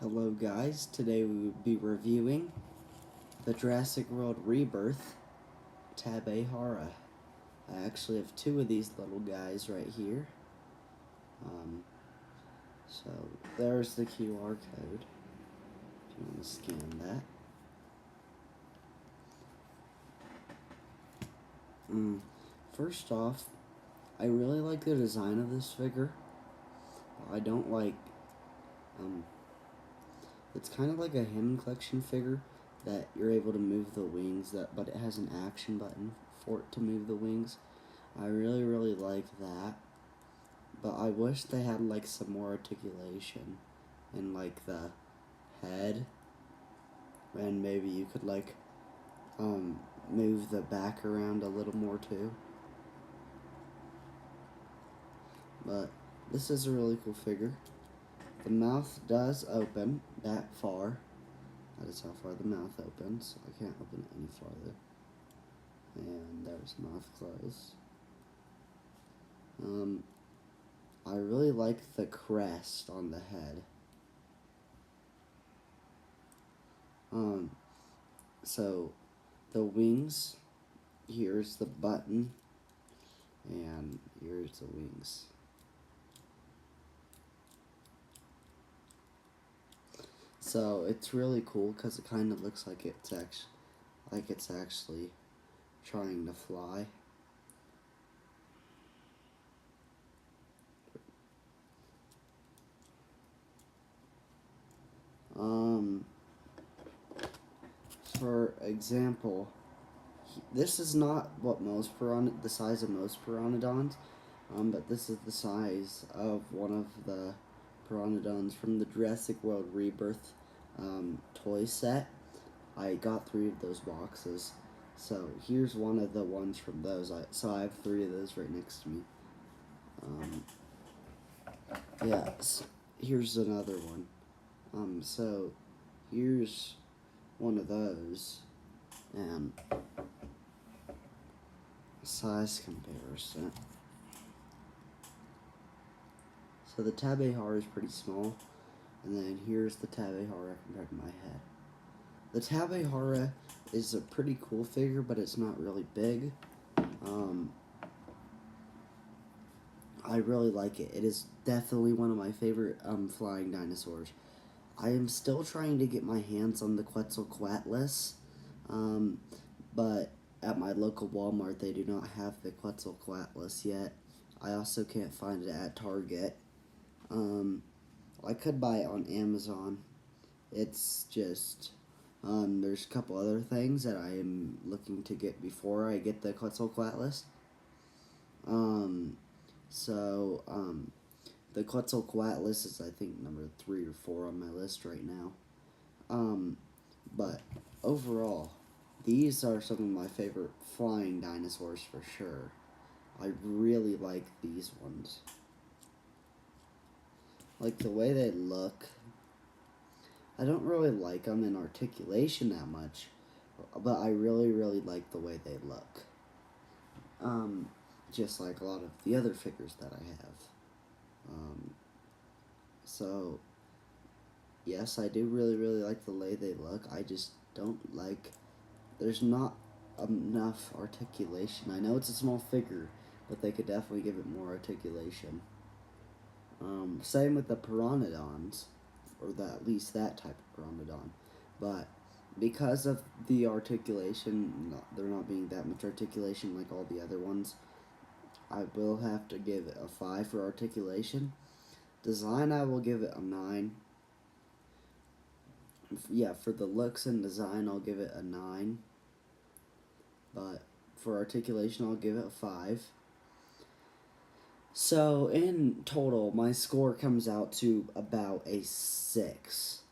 Hello guys, today we will be reviewing the Jurassic World Rebirth Tapejara. I actually have two of these little guys right here. So there's the QR code, if you want to scan that. First off, I really like the design of this figure. I don't like, it's kind of like a Hammond collection figure that you're able to move the wings, but it has an action button for it to move the wings. I really like that, but I wish they had like some more articulation in like the head, and maybe you could like move the back around a little more too. But this is a really cool figure. The mouth does open that far. That is how far the mouth opens. I can't open it any farther. And there's mouth closed. I really like the crest on the head. So the wings, here's the button, and here's the wings. So it's really cool because it kind of looks like it's actually trying to fly. For example, this is not what the size of most pteranodons, but this is the size of one of the pteranodons from the Jurassic World Rebirth toy set. I got 3 of those boxes, so here's one of the ones from those. So I have 3 of those right next to me. Yes, here's another one. So here's one of those, and size comparison. So the Tapejara is pretty small, and then here's the Tapejara compared to my head. The Tapejara is a pretty cool figure, but it's not really big. I really like it. It is definitely one of my favorite flying dinosaurs. I am still trying to get my hands on the Quetzalcoatlus, but at my local Walmart they do not have the Quetzalcoatlus yet. I also can't find it at Target. I could buy it on Amazon. It's just, there's a couple other things that I am looking to get before I get the Quetzalcoatlus. The Quetzalcoatlus is, I think, number 3 or 4 on my list right now. But overall, these are some of my favorite flying dinosaurs for sure. I really like these ones. Like the way they look. I don't really like them in articulation that much, but I really like the way they look. Just like a lot of the other figures that I have. So, yes, I do really like the way they look. I just don't like, there's not enough articulation. I know it's a small figure, but they could definitely give it more articulation. Same with the pteranodons, or at least that type of pteranodon. But because of the articulation, there not being that much articulation like all the other ones, I will have to give it a 5 for articulation. Design, I will give it a 9. Yeah, for the looks and design, I'll give it a 9. But for articulation, I'll give it a 5. So, in total, my score comes out to about a 6.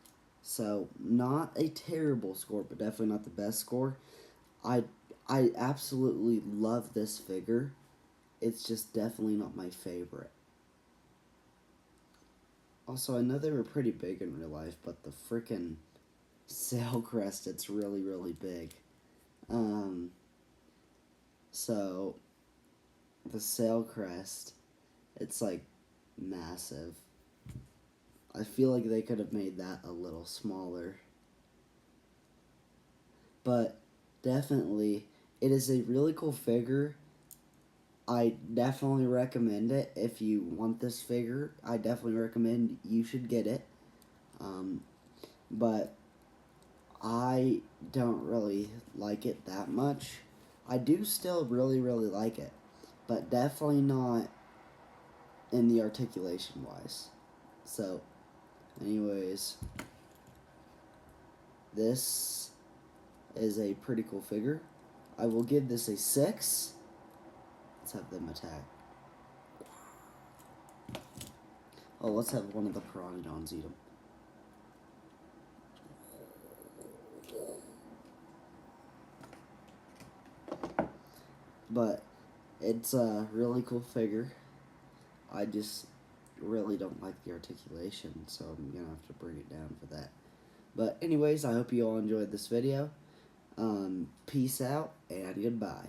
So, not a terrible score, but definitely not the best score. I absolutely love this figure. It's just definitely not my favorite. Also, I know they were pretty big in real life, but the frickin' sail crest, it's really big. So, the sail crest, it's like massive. I feel like they could have made that a little smaller. But definitely, it is a really cool figure. I definitely recommend it. If you want this figure, I definitely recommend you should get it. But I don't really like it that much. I do still really, really like it, but definitely not in the articulation wise. So, anyways, this is a pretty cool figure. I will give this a 6. Let's have them attack. Oh, let's have one of the Pteranodons eat them. But it's a really cool figure. I just really don't like the articulation, so I'm gonna have to bring it down for that. But anyways, I hope you all enjoyed this video. Peace out and goodbye.